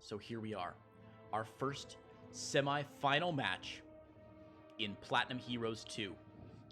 So here we are. Our first semi-final match in Platinum Heroes 2.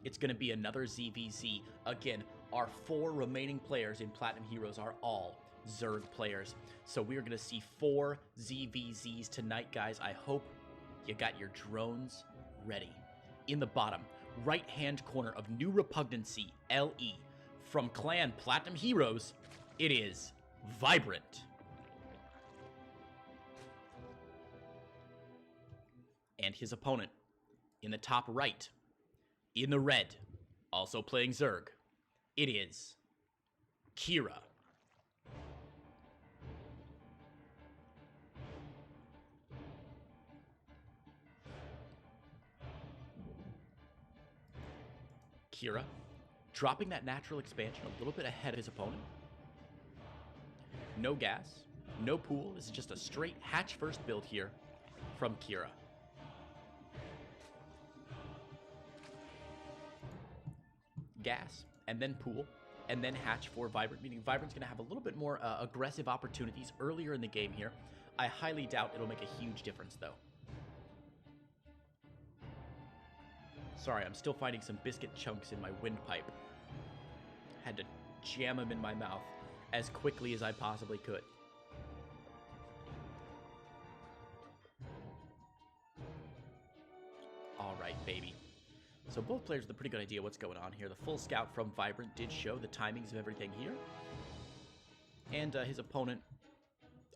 It's going to be another ZvZ. Again, our 4 remaining players in Platinum Heroes are all Zerg players. So we're going to see 4 ZvZs tonight, guys. I hope you got your drones ready. In the bottom right-hand corner of New Repugnancy LE from Clan Platinum Heroes, it is Vibrant. And his opponent in the top right, in the red, also playing Zerg, it is Kira. Kira dropping that natural expansion a little bit ahead of his opponent. No gas, no pool. This is just a straight hatch first build here from Kira. Gas, and then pool, and then hatch for Vibrant, meaning Vibrant's going to have a little bit more aggressive opportunities earlier in the game here. I highly doubt it'll make a huge difference, though. Sorry, I'm still finding some biscuit chunks in my windpipe. Had to jam them in my mouth as quickly as I possibly could. All right, baby. So both players with a pretty good idea what's going on here. The full scout from Vibrant did show the timings of everything here. And his opponent,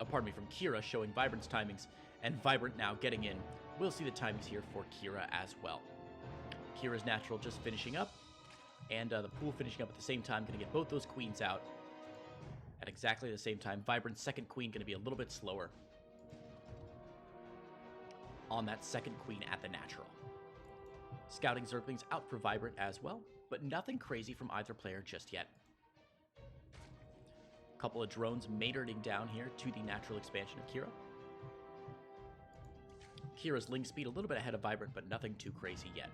pardon me, from Kira showing Vibrant's timings, and Vibrant now getting in. We'll see the timings here for Kira as well. Kira's natural just finishing up, and the pool finishing up at the same time. Going to get both those queens out at exactly the same time. Vibrant's second queen going to be a little bit slower on that second queen at the natural. Scouting Zerglings out for Vibrant as well, but nothing crazy from either player just yet. Couple of drones matering down here to the natural expansion of Kira. Kira's Ling speed a little bit ahead of Vibrant, but nothing too crazy yet.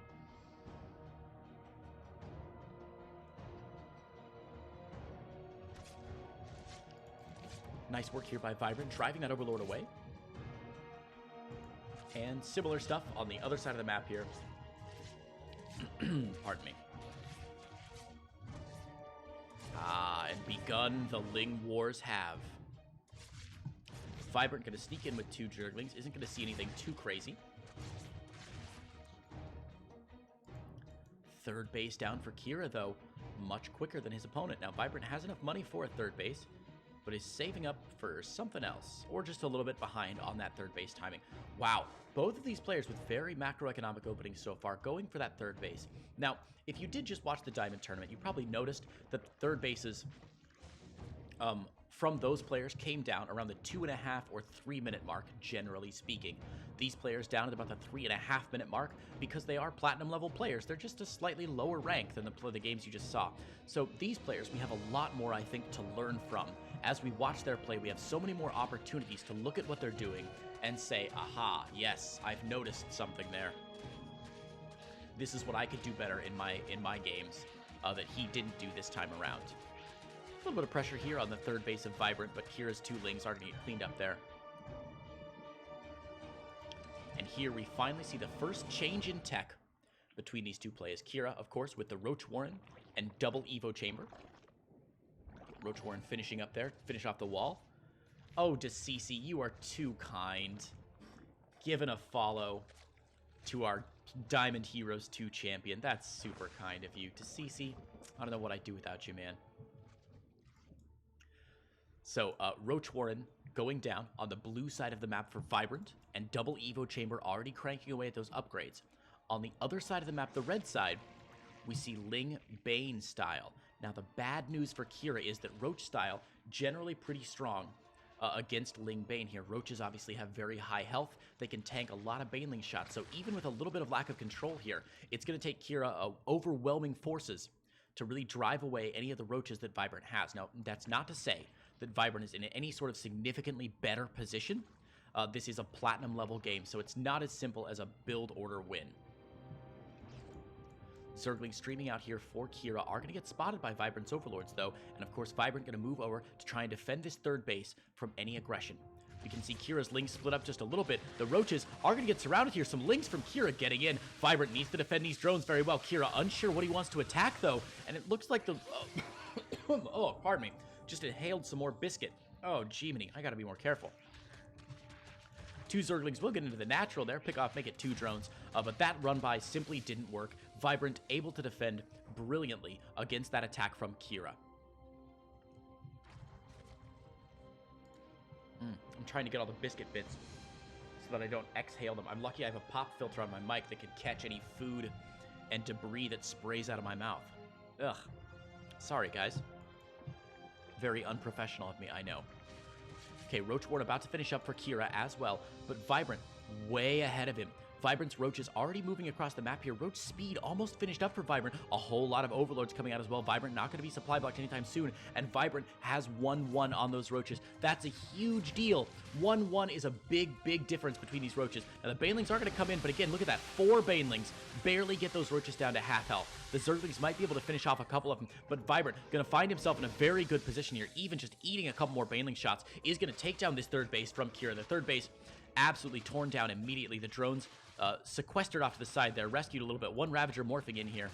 Nice work here by Vibrant, driving that Overlord away. And similar stuff on the other side of the map here. Pardon me. Ah, and begun the Ling Wars have. Vibrant going to sneak in with 2 Zerglings. Isn't going to see anything too crazy. Third base down for Kira, though. Much quicker than his opponent. Now, Vibrant has enough money for a third base, but is saving up for something else, or just a little bit behind on that third base timing. Wow, both of these players with very macroeconomic openings so far, going for that third base. Now, if you did just watch the Diamond Tournament, you probably noticed that the third bases from those players came down around the 2.5 or 3 minute mark, generally speaking. These players down at about the 3.5 minute mark because they are platinum level players. They're just a slightly lower rank than the games you just saw. So these players, we have a lot more, I think, to learn from. As we watch their play, we have so many more opportunities to look at what they're doing and say, aha, yes, I've noticed something there. This is what I could do better in my games that he didn't do this time around. A little bit of pressure here on the third base of Vibrant, but Kira's 2 Lings are going to get cleaned up there. And here we finally see the first change in tech between these 2 players. Kira, of course, with the Roach Warren and double Evo Chamber. Roach Warren finishing up there, finish off the wall. Oh, ZvZ, you are too kind. Giving a follow to our Diamond Heroes 2 champion. That's super kind of you. ZvZ, I don't know what I'd do without you, man. So, Roach Warren going down on the blue side of the map for Vibrant, and double Evo Chamber already cranking away at those upgrades. On the other side of the map, the red side, we see Ling Bane style. Now, the bad news for Kira is that Roach style, generally pretty strong against Ling Bane here. Roaches obviously have very high health. They can tank a lot of Baneling shots. So even with a little bit of lack of control here, it's going to take Kira overwhelming forces to really drive away any of the Roaches that Vibrant has. Now, that's not to say that Vibrant is in any sort of significantly better position. This is a platinum level game, so it's not as simple as a build order win. Zerglings streaming out here for Kira are going to get spotted by Vibrant's Overlords, though, and of course Vibrant going to move over to try and defend this third base from any aggression. We can see Kira's Lings split up just a little bit. The Roaches are going to get surrounded here. Some Lings from Kira getting in. Vibrant needs to defend these drones very well. Kira unsure what he wants to attack, though. And it looks like the... oh, pardon me. Just inhaled some more biscuit. Oh, Jiminy. I got to be more careful. 2 Zerglings will get into the natural there. Pick off, make it 2 drones. But that run by simply didn't work. Vibrant able to defend brilliantly against that attack from Kira. I'm trying to get all the biscuit bits so that I don't exhale them. I'm lucky I have a pop filter on my mic that can catch any food and debris that sprays out of my mouth. Ugh. Sorry, guys. Very unprofessional of me, I know. Okay, Roach Ward about to finish up for Kira as well, but Vibrant way ahead of him. Vibrant's Roach is already moving across the map here. Roach speed almost finished up for Vibrant. A whole lot of Overlords coming out as well. Vibrant not going to be supply blocked anytime soon, and Vibrant has 1-1 on those Roaches. That's a huge deal. 1-1 is a big, big difference between these Roaches. Now, the Banelings are going to come in, but again, look at that. 4 Banelings barely get those Roaches down to half health. The Zerglings might be able to finish off a couple of them, but Vibrant going to find himself in a very good position here. Even just eating a couple more Baneling shots is going to take down this third base from Kira. The third base absolutely torn down immediately. The drones sequestered off to the side there, rescued a little bit. 1 Ravager morphing in here.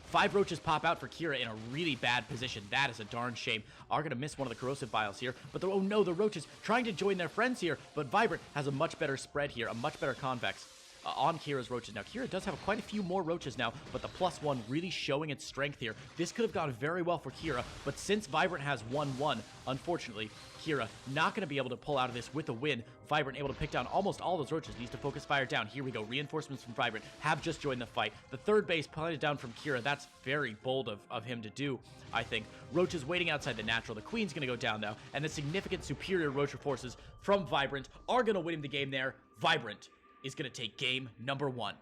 5 Roaches pop out for Kira in a really bad position. That is a darn shame. Are going to miss one of the corrosive vials here, but oh no, the Roaches trying to join their friends here, but Vibrant has a much better spread here, a much better convex on Kira's Roaches. Now, Kira does have quite a few more Roaches now, but the +1 really showing its strength here. This could have gone very well for Kira, but since Vibrant has 1-1, unfortunately, Kira not going to be able to pull out of this with a win. Vibrant able to pick down almost all those Roaches. Needs to focus fire down. Here we go. Reinforcements from Vibrant have just joined the fight. The third base planted down from Kira. That's very bold of him to do, I think. Roaches waiting outside the natural. The Queen's going to go down, though, and the significant superior Roacher forces from Vibrant are going to win him the game there. Vibrant is going to take game number 1.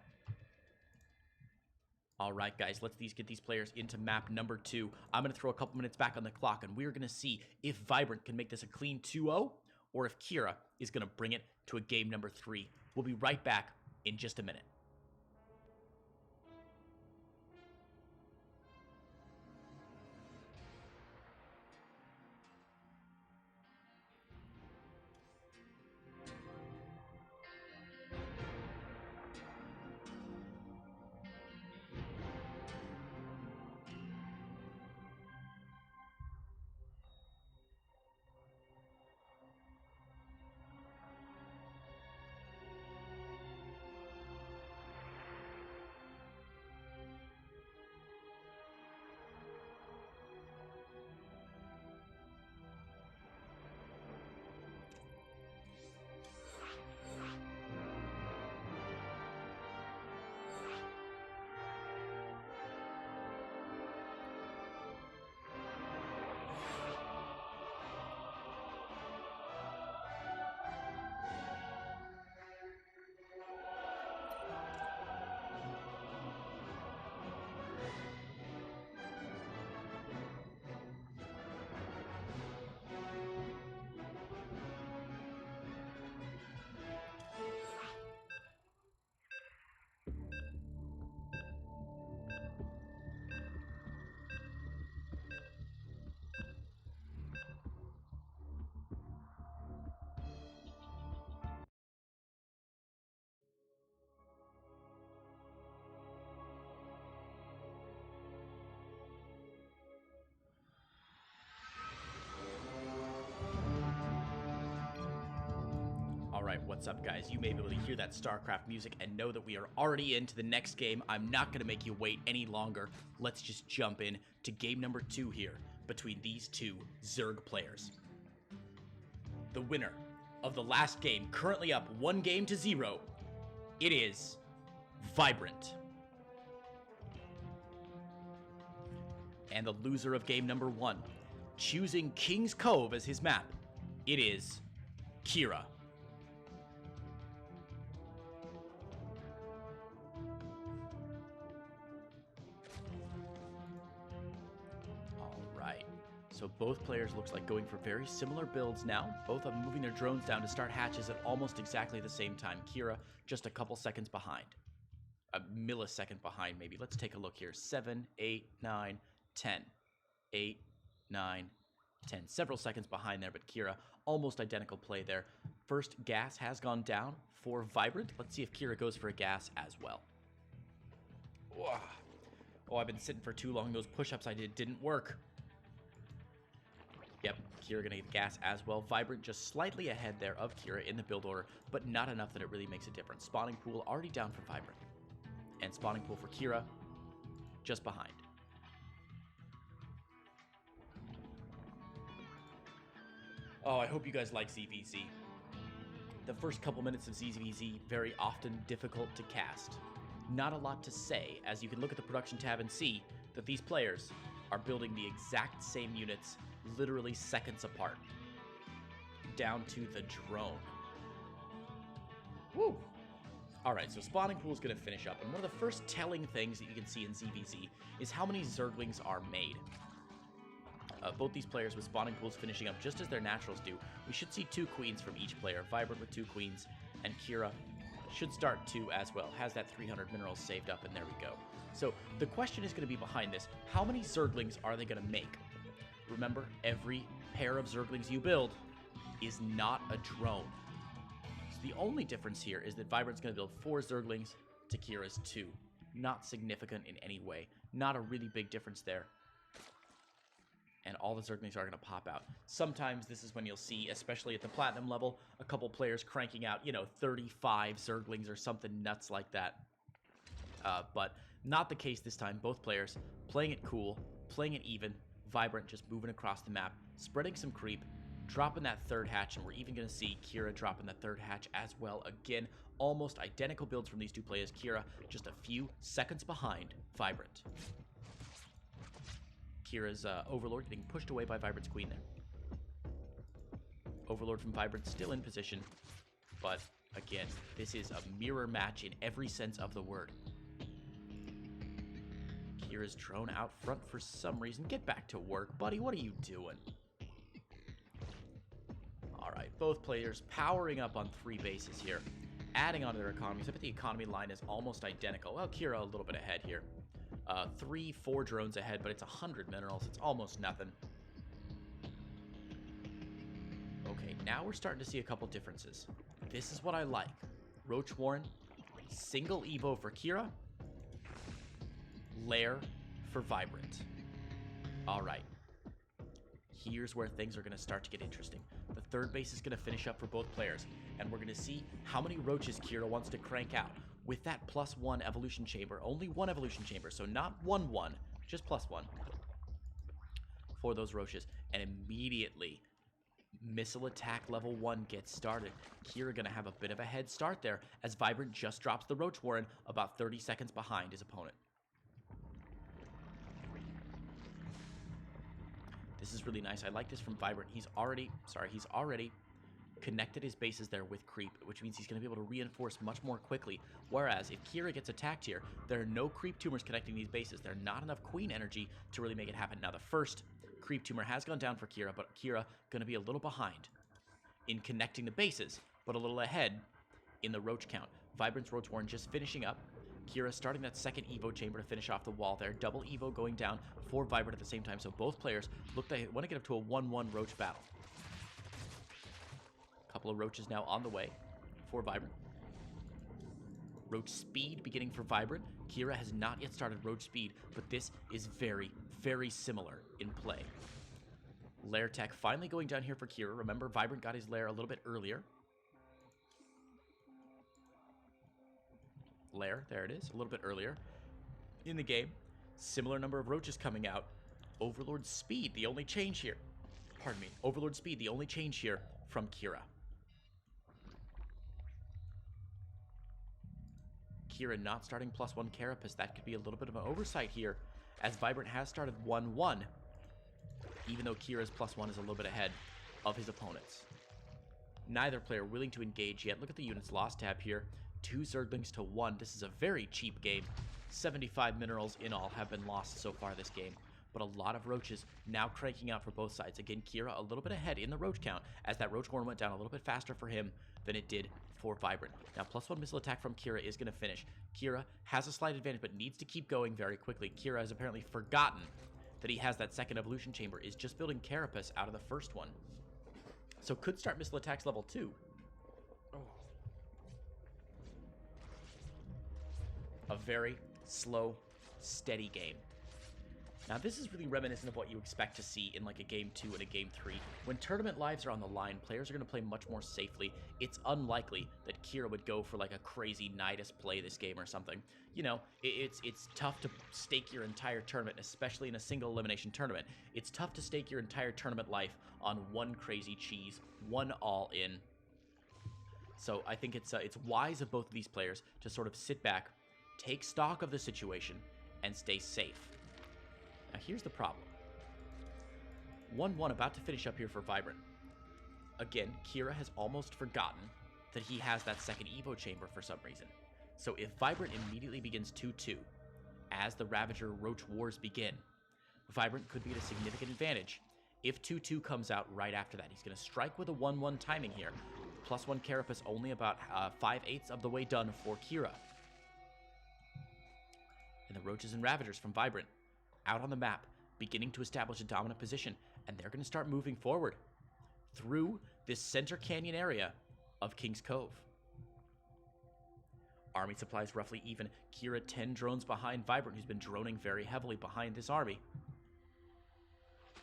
All right, guys, let's get these players into map number 2. I'm going to throw a couple minutes back on the clock, and we're going to see if Vibrant can make this a clean 2-0, or if Kira is going to bring it to a game number 3. We'll be right back in just a minute. Alright, what's up, guys? You may be able to hear that StarCraft music and know that we are already into the next game. I'm not going to make you wait any longer. Let's just jump in to game number 2 here between these 2 Zerg players. The winner of the last game, currently up 1-0, it is Vibrant. And the loser of game number 1, choosing King's Cove as his map, it is Kira. So both players looks like going for very similar builds now. Both of them moving their drones down to start hatches at almost exactly the same time. Kira just a couple seconds behind. A millisecond behind, maybe. Let's take a look here. 7, 8, 9, 10. 8, 9, 10. Several seconds behind there, but Kira Almost identical play there. First gas has gone down for Vibrant. Let's see if Kira goes for a gas as well. Oh, I've been sitting for too long. Those push-ups I did didn't work. Yep, Kira gonna get gas as well. Vibrant just slightly ahead there of Kira in the build order, but not enough that it really makes a difference. Spawning pool already down for Vibrant. And spawning pool for Kira just behind. Oh, I hope you guys like ZvZ. The first couple minutes of ZvZ, very often difficult to cast. Not a lot to say, as you can look at the production tab and see that these players are building the exact same units literally seconds apart. Down to the drone. Woo! Alright, so spawning pool is going to finish up, and one of the first telling things that you can see in ZvZ is how many Zerglings are made. Both these players with spawning pools finishing up just as their naturals do. We should see 2 queens from each player. Vibrant with 2 queens, and Kira should start 2 as well. Has that 300 minerals saved up, and there we go. So the question is going to be behind this. How many Zerglings are they going to make? Remember, every pair of Zerglings you build is not a drone. So the only difference here is that Vibrant's going to build 4 Zerglings to Kira's 2. Not significant in any way. Not a really big difference there. And all the Zerglings are going to pop out. Sometimes this is when you'll see, especially at the Platinum level, a couple players cranking out, 35 Zerglings or something nuts like that. But not the case this time. Both players playing it cool, playing it even, Vibrant just moving across the map, spreading some creep, dropping that 3rd hatch, and we're even going to see Kira dropping the 3rd hatch as well. Again, almost identical builds from these 2 players. Kira just a few seconds behind Vibrant. Kira's Overlord getting pushed away by Vibrant's Queen there. Overlord from Vibrant still in position, but again, this is a mirror match in every sense of the word. Kira's drone out front for some reason. Get back to work, buddy. What are you doing? Alright, both players powering up on 3 bases here, adding on to their economies. I bet the economy line is almost identical. Well, Kira a little bit ahead here. 3-4 drones ahead, but it's 100 minerals. It's almost nothing. Okay, now we're starting to see a couple differences. This is what I like. Roach Warren, single Evo for Kira, Lair for Vibrant. Alright. Here's where things are going to start to get interesting. The 3rd base is going to finish up for both players, and we're going to see how many roaches Kira wants to crank out. With that +1 evolution chamber, only 1 evolution chamber, so not 1-1, just +1 for those roaches. And immediately, missile attack level 1 gets started. Kira gonna have a bit of a head start there, as Vibrant just drops the Roach Warren about 30 seconds behind his opponent. This is really nice. I like this from Vibrant. He's already connected his bases there with creep, which means he's going to be able to reinforce much more quickly. Whereas if Kira gets attacked here, there are no creep tumors connecting these bases. There's not enough queen energy to really make it happen. Now the first creep tumor has gone down for Kira, but Kira going to be a little behind in connecting the bases, but a little ahead in the roach count. Vibrant's Roach Warren just finishing up. Kira starting that 2nd Evo chamber to finish off the wall there. Double Evo going down for Vibrant at the same time, so both players look like they want to get up to a 1-1 roach battle. Couple of roaches now on the way for Vibrant. Roach speed beginning for Vibrant. Kira has not yet started roach speed, but this is very, very similar in play. Lair tech finally going down here for Kira. Remember, Vibrant got his lair a little bit earlier. Lair, there it is, a little bit earlier in the game. Similar number of roaches coming out. Overlord speed, the only change here. Pardon me. Overlord speed, the only change here from Kira. Kira not starting +1 Carapace. That could be a little bit of an oversight here, as Vibrant has started 1-1, even though Kira's +1 is a little bit ahead of his opponents. Neither player willing to engage yet. Look at the units lost tab here. 2 Zerglings to 1. This is a very cheap game. 75 minerals in all have been lost so far this game, but a lot of roaches now cranking out for both sides. Again, Kira a little bit ahead in the roach count, as that roach horn went down a little bit faster for him than it did for Vibrant. Now, +1 missile attack from Kira is going to finish. Kira has a slight advantage, but needs to keep going very quickly. Kira has apparently forgotten that he has that 2nd evolution chamber, is just building Carapace out of the first one. So could start missile attacks level 2. A very slow, steady game. Now, this is really reminiscent of what you expect to see in like a game 2 and a game 3. When tournament lives are on the line, players are going to play much more safely. It's unlikely that Kira would go for like a crazy Nidus play this game or something. You know, it's tough to stake your entire tournament, especially in a single elimination tournament. It's tough to stake your entire tournament life on one crazy cheese, one all-in. So I think it's wise of both of these players to sort of sit back, take stock of the situation, and stay safe. Now here's the problem. 1-1 about to finish up here for Vibrant. Again, Kira has almost forgotten that he has that second Evo chamber for some reason. So if Vibrant immediately begins 2-2, as the Ravager Roach Wars begin, Vibrant could be at a significant advantage. If 2-2 comes out right after that, he's going to strike with a 1-1 timing here. +1 Carapace only about 5/8 of the way done for Kira. And the Roaches and Ravagers from Vibrant out on the map, beginning to establish a dominant position, and they're going to start moving forward through this center canyon area of King's Cove. Army supplies roughly even. Kira 10 drones behind Vibrant, who's been droning very heavily behind this army.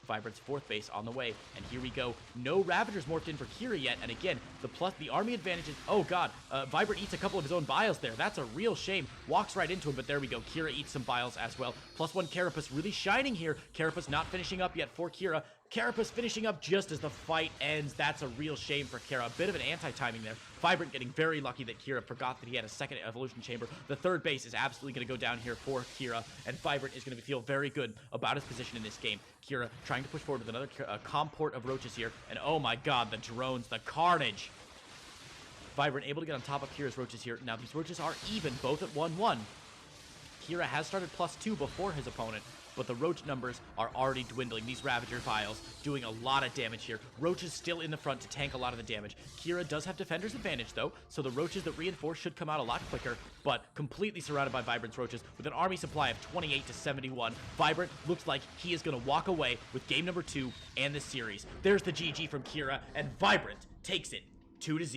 Vibrant's 4th base on the way, and here we go. No Ravagers morphed in for Kira yet, and again, the army advantage is, oh god, Vibrant eats a couple of his own biles there. That's a real shame. Walks right into him, but there we go. Kira eats some biles as well. +1 Carapace really shining here. Carapace not finishing up yet for Kira. Carapace finishing up just as the fight ends. That's a real shame for Kira. A bit of an anti-timing there. Vibrant getting very lucky that Kira forgot that he had a second evolution chamber. The 3rd base is absolutely going to go down here for Kira, and Vibrant is going to feel very good about his position in this game. Kira trying to push forward with another comport of Roaches here, and oh my god, the drones, the carnage. Vibrant able to get on top of Kira's Roaches here. Now these Roaches are even, both at 1-1. Kira has started +2 before his opponent, but the Roach numbers are already dwindling. These Ravager Vials doing a lot of damage here. Roaches still in the front to tank a lot of the damage. Kira does have Defender's advantage, though, so the Roaches that reinforce should come out a lot quicker, but completely surrounded by Vibrant's Roaches with an army supply of 28 to 71. Vibrant looks like he is going to walk away with game number 2 and this series. There's the GG from Kira, and Vibrant takes it 2-0.